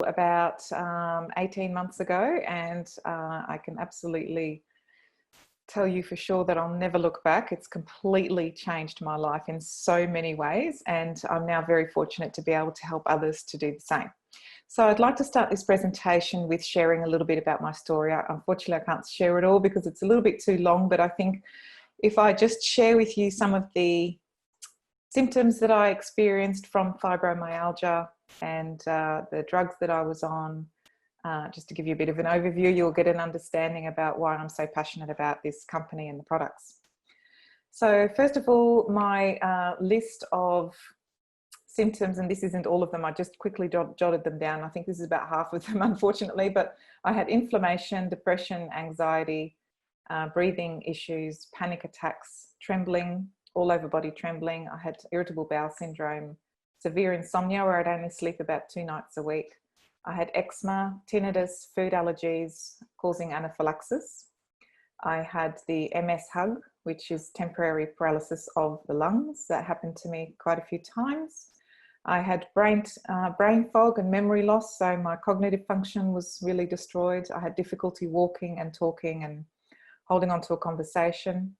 about 18 months ago, and I can absolutely tell you for sure that I'll never look back. It's completely changed my life in so many ways, and I'm now very fortunate to be able to help others to do the same. So I'd like to start this presentation with sharing a little bit about my story. Unfortunately, I can't share it all because it's a little bit too long, but I think if I just share with you some of the symptoms that I experienced from fibromyalgia and the drugs that I was on, just to give you a bit of an overview, you'll get an understanding about why I'm so passionate about this company and the products. So first of all, my list of symptoms, and this isn't all of them, I just quickly jotted them down. I think this is about half of them, unfortunately, but I had inflammation, depression, anxiety, breathing issues, panic attacks, trembling, all over body trembling. I had irritable bowel syndrome, severe insomnia where I'd only sleep about 2 nights a week. I had eczema, tinnitus, food allergies causing anaphylaxis. I had the MS hug, which is temporary paralysis of the lungs. That happened to me quite a few times. I had brain fog and memory loss, so my cognitive function was really destroyed. I had difficulty walking and talking and holding on to a conversation.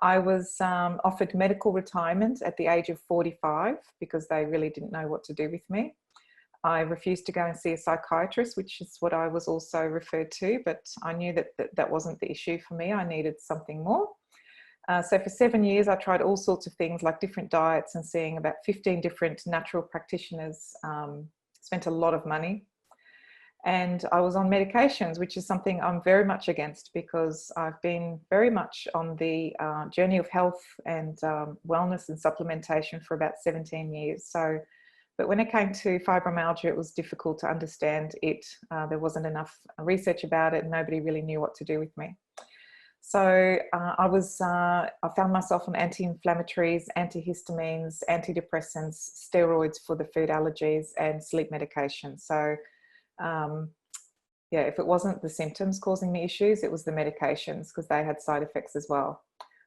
I was offered medical retirement at the age of 45 because they really didn't know what to do with me. I refused to go and see a psychiatrist, which is what I was also referred to, but I knew that that wasn't the issue for me. I needed something more. So for 7 years, I tried all sorts of things like different diets and seeing about 15 different natural practitioners, spent a lot of money. And I was on medications, which is something I'm very much against because I've been very much on the journey of health and wellness and supplementation for about 17 years. So, but when it came to fibromyalgia, it was difficult to understand it. There wasn't enough research about it and nobody really knew what to do with me. So I found myself on anti-inflammatories, antihistamines, antidepressants, steroids for the food allergies and sleep medication. So yeah, if it wasn't the symptoms causing me issues, it was the medications because they had side effects as well.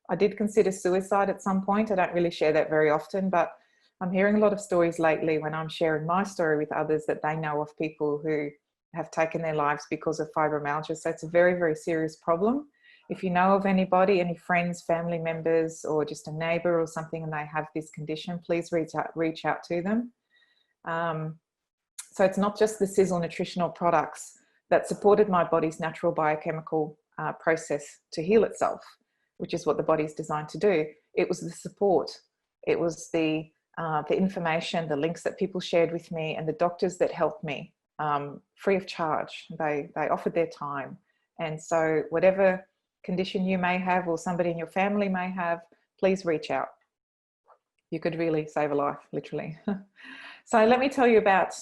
I did consider suicide at some point. I don't really share that very often, but I'm hearing a lot of stories lately when I'm sharing my story with others that they know of people who have taken their lives because of fibromyalgia. So it's a very, very serious problem. If you know of anybody, any friends, family members, or just a neighbor or something, and they have this condition, please reach out to them. So it's not just the Sisel nutritional products that supported my body's natural biochemical process to heal itself, which is what the body's designed to do. It was the support. It was the information, the links that people shared with me, and the doctors that helped me free of charge. They offered their time. And so whatever condition you may have or somebody in your family may have, please reach out. You could really save a life, literally. So let me tell you about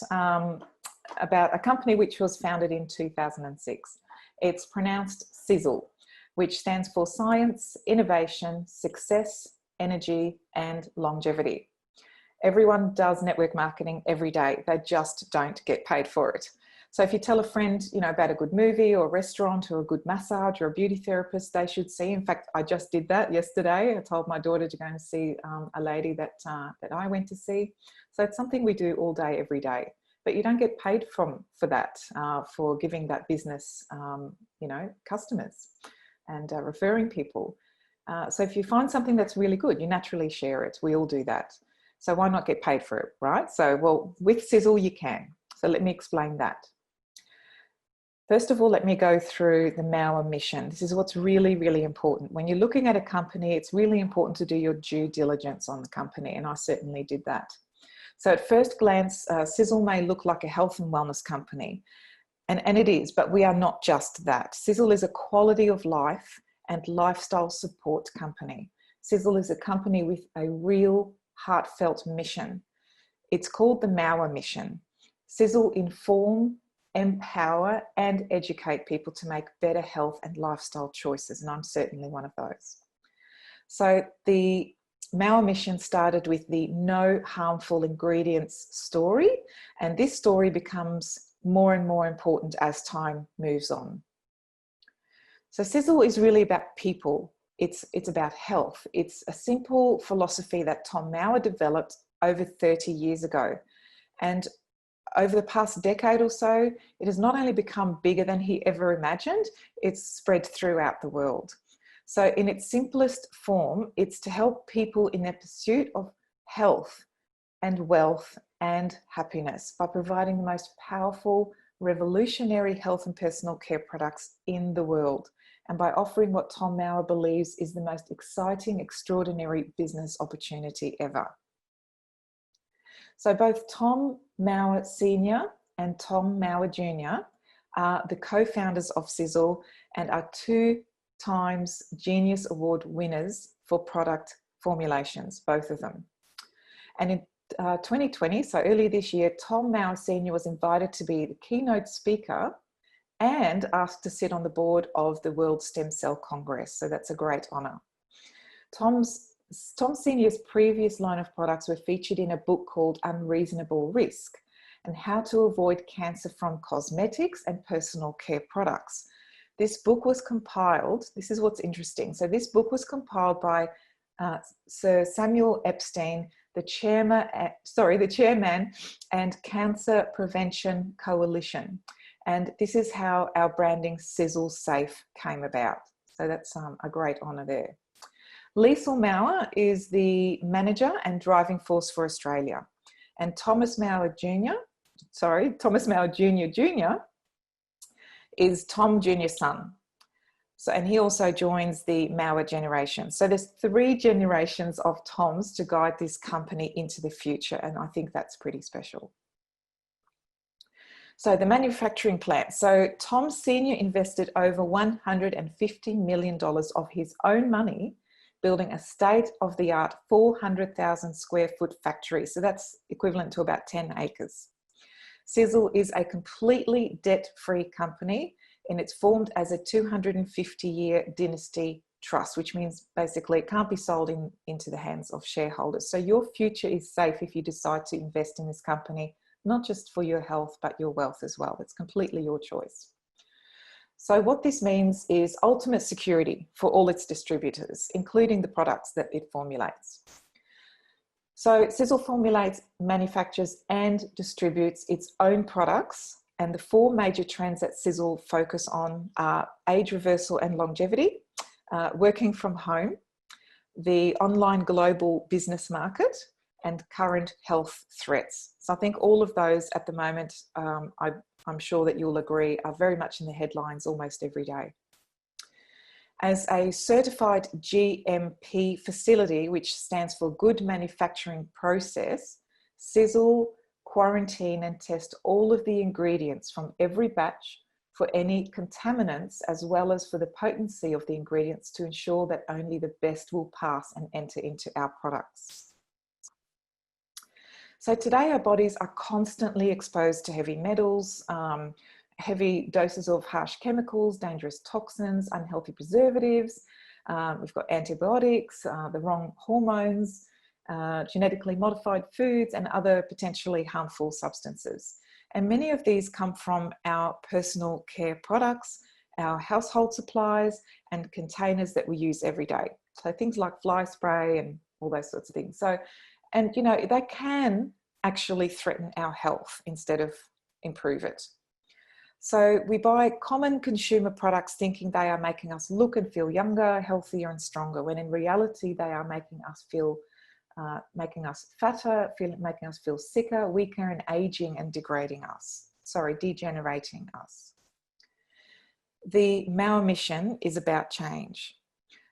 a company which was founded in 2006. It's pronounced Sisel, which stands for Science, Innovation, Success, Energy, and Longevity. Everyone does network marketing every day. They just don't get paid for it. So if you tell a friend, you know, about a good movie or a restaurant or a good massage or a beauty therapist, they should see. In fact, I just did that yesterday. I told my daughter to go and see a lady that I went to see. So it's something we do all day, every day. But you don't get paid for that, for giving that business, you know, customers and referring people. So if you find something that's really good, you naturally share it. We all do that. So why not get paid for it, right? So, well, with Sisel, you can. So let me explain that. First of all, let me go through the Mauer mission. This is what's really, really important. When you're looking at a company, it's really important to do your due diligence on the company, and I certainly did that. So at first glance, Sisel may look like a health and wellness company, and it is, but we are not just that. Sisel is a quality of life and lifestyle support company. Sisel is a company with a real heartfelt mission. It's called the Mauer mission. Sisel inform, empower and educate people to make better health and lifestyle choices, and I'm certainly one of those. So the Mauer mission started with the no harmful ingredients story, and this story becomes more and more important as time moves on. So Sisel is really about people. It's about health. It's a simple philosophy that Tom Mauer developed over 30 years ago. And over the past decade or so, it has not only become bigger than he ever imagined, it's spread throughout the world. So in its simplest form, it's to help people in their pursuit of health and wealth and happiness by providing the most powerful, revolutionary health and personal care products in the world, and by offering what Tom Mauer believes is the most exciting, extraordinary business opportunity ever. So both Tom Mauer Sr. and Tom Mauer Jr. are the co-founders of Sisel and are 2 times Genius Award winners for product formulations, both of them. And in 2020, so earlier this year, Tom Mauer Sr. was invited to be the keynote speaker and asked to sit on the board of the World Stem Cell Congress. So that's a great honor. Tom Sr.'s previous line of products were featured in a book called Unreasonable Risk and How to Avoid Cancer from Cosmetics and Personal Care Products. This book was compiled, this is what's interesting. So this book was compiled by Sir Samuel Epstein, the chairman and Cancer Prevention Coalition. And this is how our branding Sisel Safe came about. So that's a great honor there. Sisel Mauer is the manager and driving force for Australia. And Thomas Mauer Jr. Jr. is Tom Jr.'s son. So, and he also joins the Mauer generation. So there's 3 generations of Toms to guide this company into the future. And I think that's pretty special. So the manufacturing plant. So Tom Sr. invested over $150 million of his own money building a state-of-the-art 400,000 square foot factory. So that's equivalent to about 10 acres. Sisel is a completely debt-free company, and it's formed as a 250-year dynasty trust, which means basically it can't be sold into the hands of shareholders. So your future is safe if you decide to invest in this company, not just for your health, but your wealth as well. It's completely your choice. So what this means is ultimate security for all its distributors, including the products that it formulates. So Sisel formulates, manufactures and distributes its own products, and the 4 major trends that Sisel focus on are age reversal and longevity, working from home, the online global business market, and current health threats. So I think all of those at the moment, I'm sure that you'll agree, are very much in the headlines almost every day. As a certified GMP facility, which stands for Good Manufacturing Process, Sisel quarantine and test all of the ingredients from every batch for any contaminants, as well as for the potency of the ingredients to ensure that only the best will pass and enter into our products. So today our bodies are constantly exposed to heavy metals, heavy doses of harsh chemicals, dangerous toxins, unhealthy preservatives. We've got antibiotics, the wrong hormones, genetically modified foods, and other potentially harmful substances. And many of these come from our personal care products, our household supplies, and containers that we use every day. So things like fly spray and all those sorts of things. So, and you know, they can actually threaten our health instead of improve it. So we buy common consumer products thinking they are making us look and feel younger, healthier and stronger, when in reality they are making us feel, making us fatter, making us feel sicker, weaker, and aging and degenerating us. The Mauer mission is about change.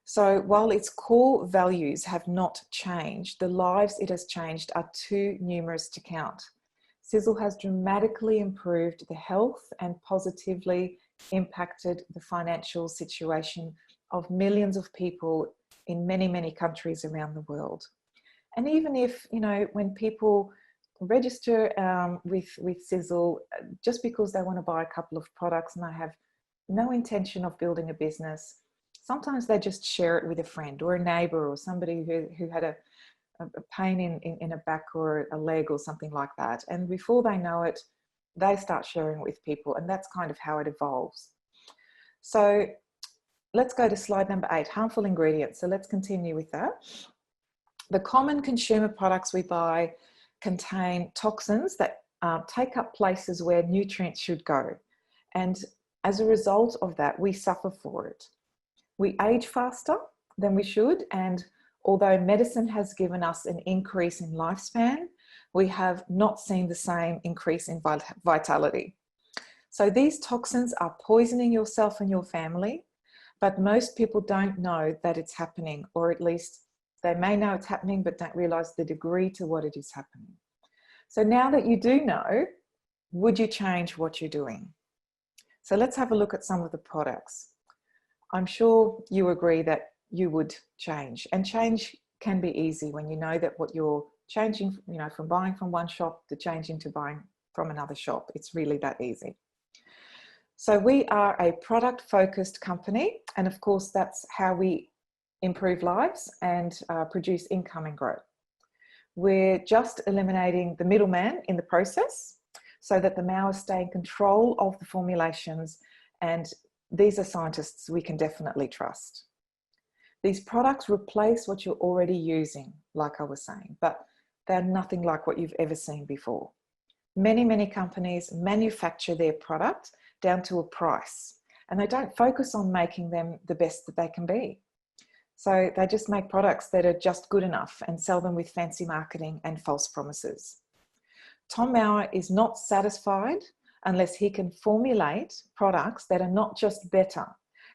So while its core values have not changed, the lives it has changed are too numerous to count. Sisel has dramatically improved the health and positively impacted the financial situation of millions of people in many, many countries around the world. And even if, you know, when people register with Sisel, just because they want to buy a couple of products and they have no intention of building a business, sometimes they just share it with a friend or a neighbor or somebody who had a pain in a back or a leg or something like that. And before they know it, they start sharing it with people, and that's kind of how it evolves. So let's go to slide number 8, harmful ingredients. So let's continue with that. The common consumer products we buy contain toxins that take up places where nutrients should go. And as a result of that, we suffer for it. We age faster than we should, and although medicine has given us an increase in lifespan, we have not seen the same increase in vitality. So these toxins are poisoning yourself and your family, but most people don't know that it's happening, or at least they may know it's happening, but don't realize the degree to what it is happening. So now that you do know, would you change what you're doing? So let's have a look at some of the products. I'm sure you agree that you would change, and change can be easy when you know that what you're changing, from buying from one shop to changing to buying from another shop. It's really that easy. So we are a product-focused company, and of course that's how we improve lives and produce income and growth. We're just eliminating the middleman in the process so that the Maoists stay in control of the formulations, and these are scientists we can definitely trust. These products replace what you're already using, like I was saying, but they're nothing like what you've ever seen before. Many companies manufacture their product down to a price, and they don't focus on making them the best that they can be. So they just make products that are just good enough and sell them with fancy marketing and false promises. Tom Mauer is not satisfied unless he can formulate products that are not just better,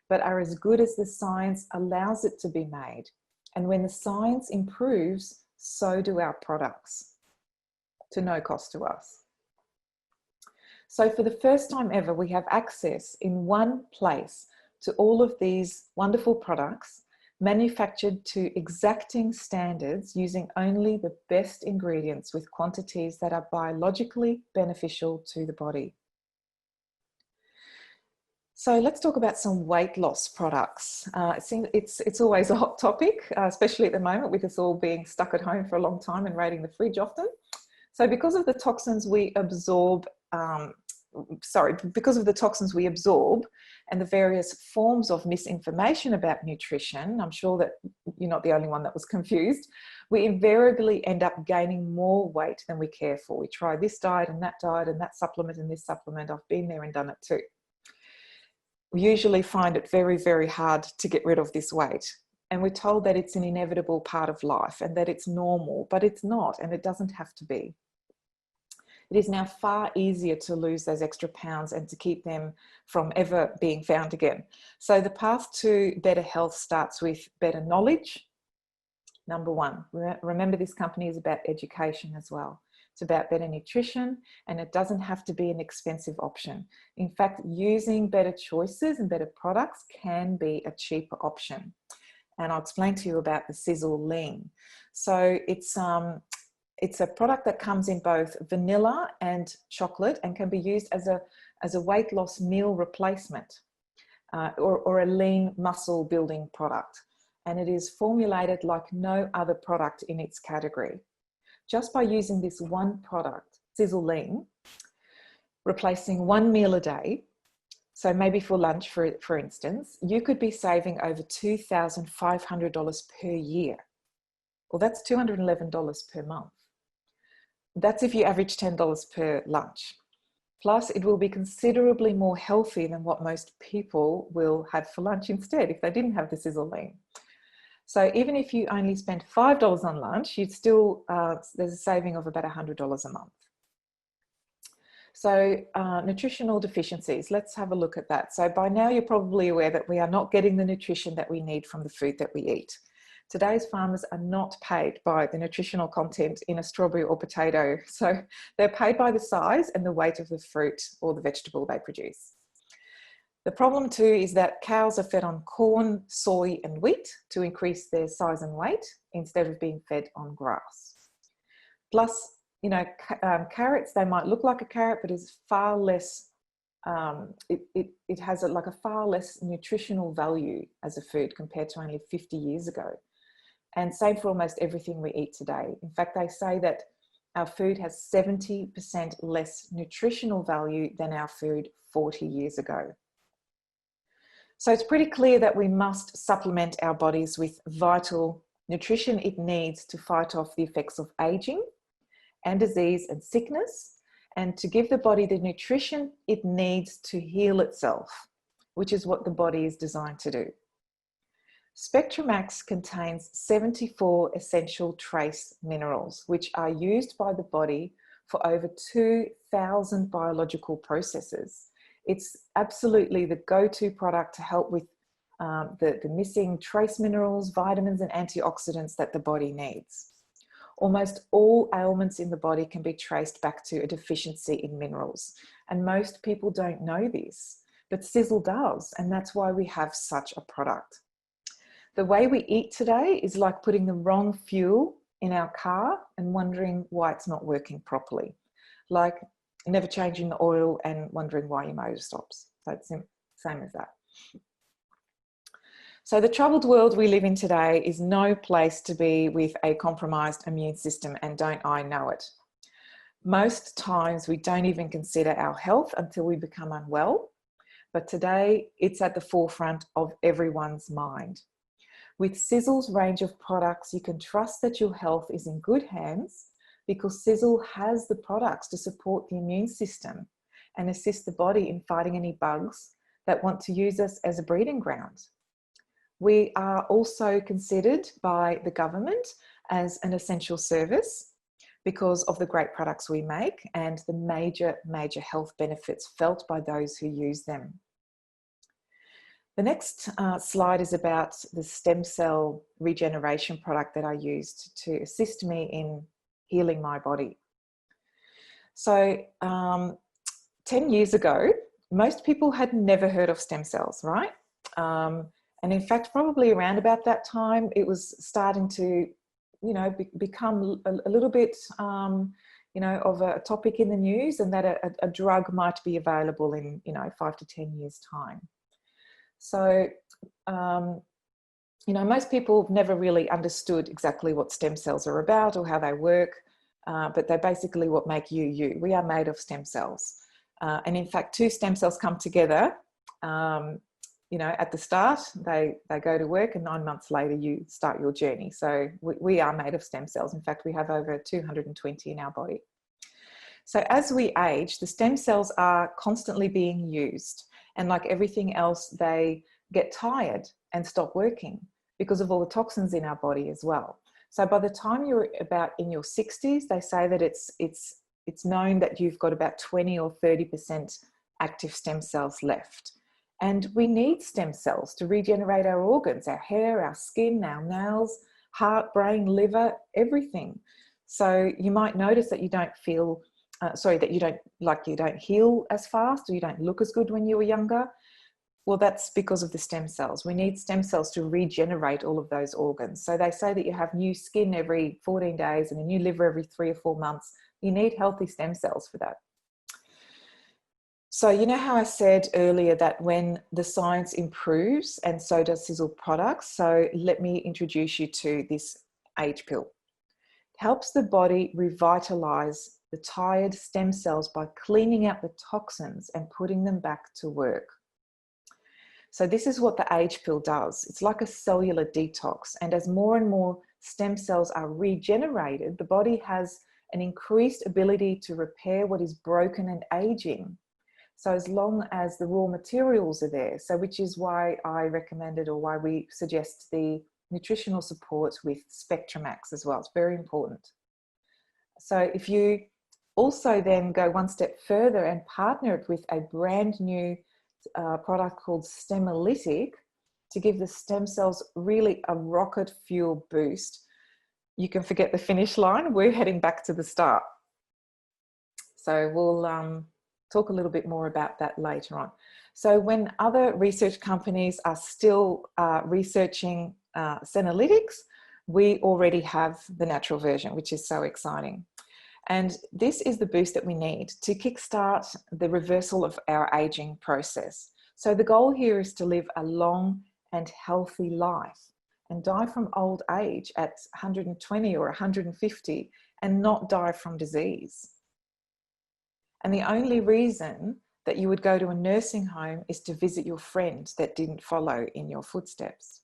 but are as good as the science allows it to be made. And when the science improves, so do our products, to no cost to us. So for the first time ever, we have access in one place to all of these wonderful products manufactured to exacting standards using only the best ingredients with quantities that are biologically beneficial to the body. So let's talk about some weight loss products. It's always a hot topic, especially at the moment with us all being stuck at home for a long time and raiding the fridge often. So because of the toxins we absorb, because of the toxins we absorb and the various forms of misinformation about nutrition, I'm sure that you're not the only one that was confused, we invariably end up gaining more weight than we care for. We try this diet and that supplement and this supplement. I've been there and done it too. We usually find it very hard to get rid of this weight. And we're told that it's an inevitable part of life and that it's normal, but it's not, and it doesn't have to be. It is now far easier to lose those extra pounds and to keep them from ever being found again. So the path to better health starts with better knowledge. Number one, remember this company is about education as well. It's about better nutrition, and it doesn't have to be an expensive option. In fact, using better choices and better products can be a cheaper option. And I'll explain to you about the Sisel Lean. So it's a product that comes in both vanilla and chocolate and can be used as a weight loss meal replacement or a lean muscle building product. And it is formulated like no other product in its category. Just by using this one product, Sisel Lean, replacing one meal a day, so maybe for lunch, for instance, you could be saving over $2,500 per year. Well, that's $211 per month. That's if you average $10 per lunch. Plus, it will be considerably more healthy than what most people will have for lunch instead if they didn't have the Sisel Lean. So even if you only spend $5 on lunch, you'd still, there's a saving of about $100 a month. So nutritional deficiencies, let's have a look at that. So by now you're probably aware that we are not getting the nutrition that we need from the food that we eat. Today's farmers are not paid by the nutritional content in a strawberry or potato. So they're paid by the size and the weight of the fruit or the vegetable they produce. The problem too is that cows are fed on corn, soy and wheat to increase their size and weight instead of being fed on grass. Plus, carrots, they might look like a carrot, but it's far less, it has like a far less nutritional value as a food compared to only 50 years ago. And same for almost everything we eat today. In fact, they say that our food has 70% less nutritional value than our food 40 years ago. So it's pretty clear that we must supplement our bodies with vital nutrition it needs to fight off the effects of aging and disease and sickness, and to give the body the nutrition it needs to heal itself, which is what the body is designed to do. SpectraMax contains 74 essential trace minerals, which are used by the body for over 2,000 biological processes. It's absolutely the go-to product to help with the missing trace minerals, vitamins, and antioxidants that the body needs. Almost all ailments in the body can be traced back to a deficiency in minerals. And most people don't know this, but Sisel does. And that's why we have such a product. The way we eat today is like putting the wrong fuel in our car and wondering why it's not working properly. Like never changing the oil and wondering why your motor stops. So it's the same as that. So the troubled world we live in today is no place to be with a compromised immune system, and don't I know it. Most times we don't even consider our health until we become unwell, but today it's at the forefront of everyone's mind. With Sisel's range of products, you can trust that your health is in good hands because Sisel has the products to support the immune system and assist the body in fighting any bugs that want to use us as a breeding ground. We are also considered by the government as an essential service because of the great products we make and the major health benefits felt by those who use them. The next slide is about the stem cell regeneration product that I used to assist me in healing my body. So 10 years ago, most people had never heard of stem cells, right? And in fact, probably around about that time, it was starting to, become a little bit, of a topic in the news, and that a drug might be available in, 5 to 10 years' time. So, most people have never really understood exactly what stem cells are about or how they work, but they're basically what make you, you. We are made of stem cells. And in fact, two stem cells come together, at the start, they go to work, and 9 months later, you start your journey. So we are made of stem cells. In fact, we have over 220 in our body. So as we age, the stem cells are constantly being used. And like everything else, they get tired and stop working because of all the toxins in our body as well. So by the time you're about in your 60s, they say that it's known that you've got about 20 or 30% active stem cells left. And we need stem cells to regenerate our organs, our hair, our skin, our nails, heart, brain, liver, everything. So you might notice that you don't feel, that you don't heal as fast, or you don't look as good when you were younger. Well, that's because of the stem cells. We need stem cells to regenerate all of those organs. So they say that you have new skin every 14 days and a new liver every 3 or 4 months. You need healthy stem cells for that. So you know how I said earlier that when the science improves, and so does Sisel products. So let me introduce you to this age pill. It helps the body revitalize the tired stem cells by cleaning out the toxins and putting them back to work. So this is what the age pill does. It's like a cellular detox. And as more and more stem cells are regenerated, the body has an increased ability to repair what is broken and aging. So as long as the raw materials are there, so which is why I recommended, or why we suggest the nutritional support with SpectraMax as well. It's very important. So if you also then go one step further and partner it with a brand new product called Stemelytic to give the stem cells really a rocket fuel boost, you can forget the finish line. We're heading back to the start. So we'll talk a little bit more about that later on. So when other research companies are still researching senolytics, we already have the natural version, which is so exciting. And this is the boost that we need to kickstart the reversal of our aging process. So the goal here is to live a long and healthy life and die from old age at 120 or 150 and not die from disease. And the only reason that you would go to a nursing home is to visit your friend that didn't follow in your footsteps.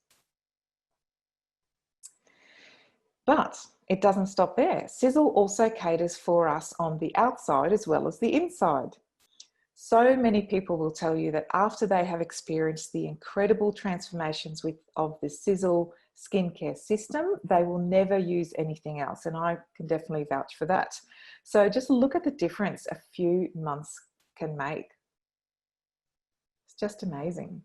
But it doesn't stop there. Sisel also caters for us on the outside as well as the inside. So many people will tell you that after they have experienced the incredible transformations of the Sisel skincare system, they will never use anything else. And I can definitely vouch for that. So just look at the difference a few months can make. It's just amazing.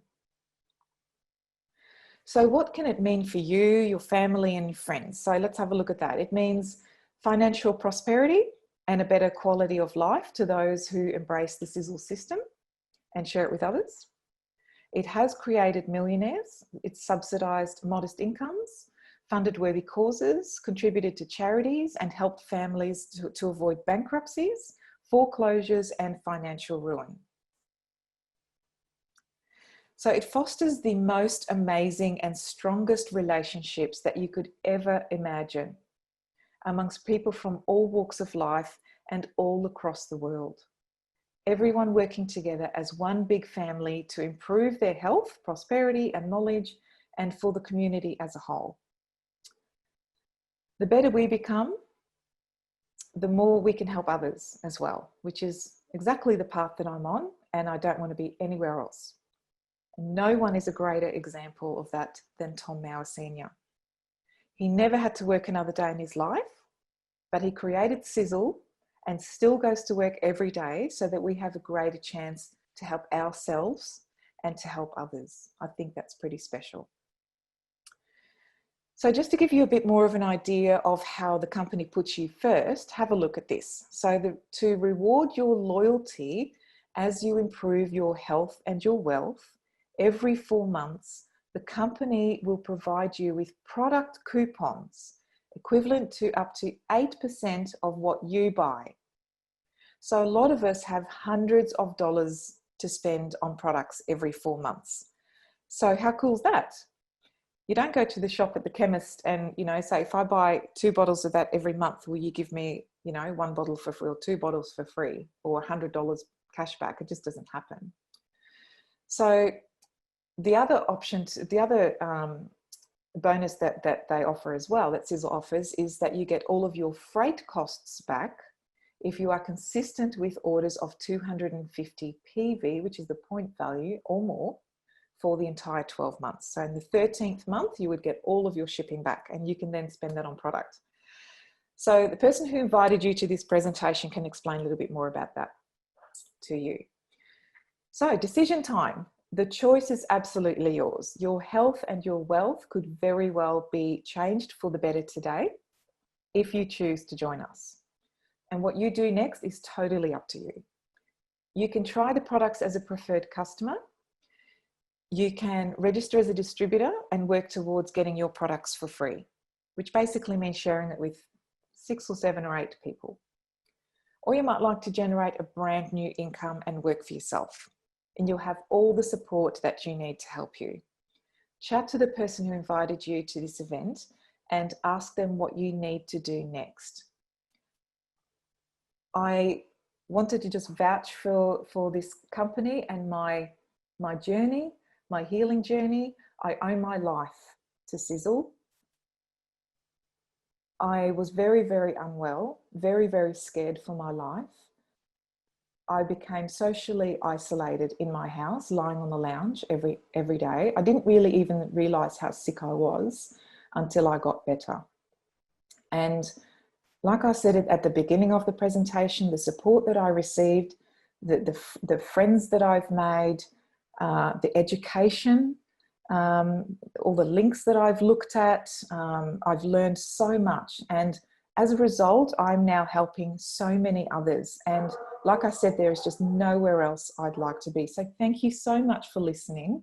So what can it mean for you, your family, and your friends? So let's have a look at that. It means financial prosperity and a better quality of life to those who embrace the Sisel system and share it with others. It has created millionaires. It's subsidized modest incomes, funded worthy causes, contributed to charities, and helped families to avoid bankruptcies, foreclosures, and financial ruin. So it fosters the most amazing and strongest relationships that you could ever imagine amongst people from all walks of life and all across the world. Everyone working together as one big family to improve their health, prosperity, and knowledge, and for the community as a whole. The better we become, the more we can help others as well, which is exactly the path that I'm on, and I don't want to be anywhere else. No one is a greater example of that than Tom Mauer Sr. He never had to work another day in his life, but he created Sisel and still goes to work every day so that we have a greater chance to help ourselves and to help others. I think that's pretty special. So just to give you a bit more of an idea of how the company puts you first, have a look at this. So to reward your loyalty as you improve your health and your wealth, every 4 months, the company will provide you with product coupons equivalent to up to 8% of what you buy. So a lot of us have hundreds of dollars to spend on products every 4 months. So how cool is that? You don't go to the shop at the chemist and, say, if I buy 2 bottles of that every month, will you give me, 1 bottle for free or 2 bottles for free or $100 cash back? It just doesn't happen. So the other option, the other bonus that they offer as well, that Sisel offers, is that you get all of your freight costs back if you are consistent with orders of 250 PV, which is the point value or more, for the entire 12 months. So in the 13th month, you would get all of your shipping back and you can then spend that on product. So the person who invited you to this presentation can explain a little bit more about that to you. So decision time. The choice is absolutely yours. Your health and your wealth could very well be changed for the better today if you choose to join us. And what you do next is totally up to you. You can try the products as a preferred customer. You can register as a distributor and work towards getting your products for free, which basically means sharing it with 6 or 7 or 8 people. Or you might like to generate a brand new income and work for yourself, and you'll have all the support that you need to help you. Chat to the person who invited you to this event and ask them what you need to do next. I wanted to just vouch for this company and my journey, my healing journey. I owe my life to Sisel. I was very, very unwell, very, very scared for my life. I became socially isolated in my house, lying on the lounge every day. I didn't really even realize how sick I was until I got better. And like I said at the beginning of the presentation, the support that I received, the friends that I've made, the education, all the links that I've looked at, I've learned so much. And as a result, I'm now helping so many others. And like I said, there is just nowhere else I'd like to be. So thank you so much for listening.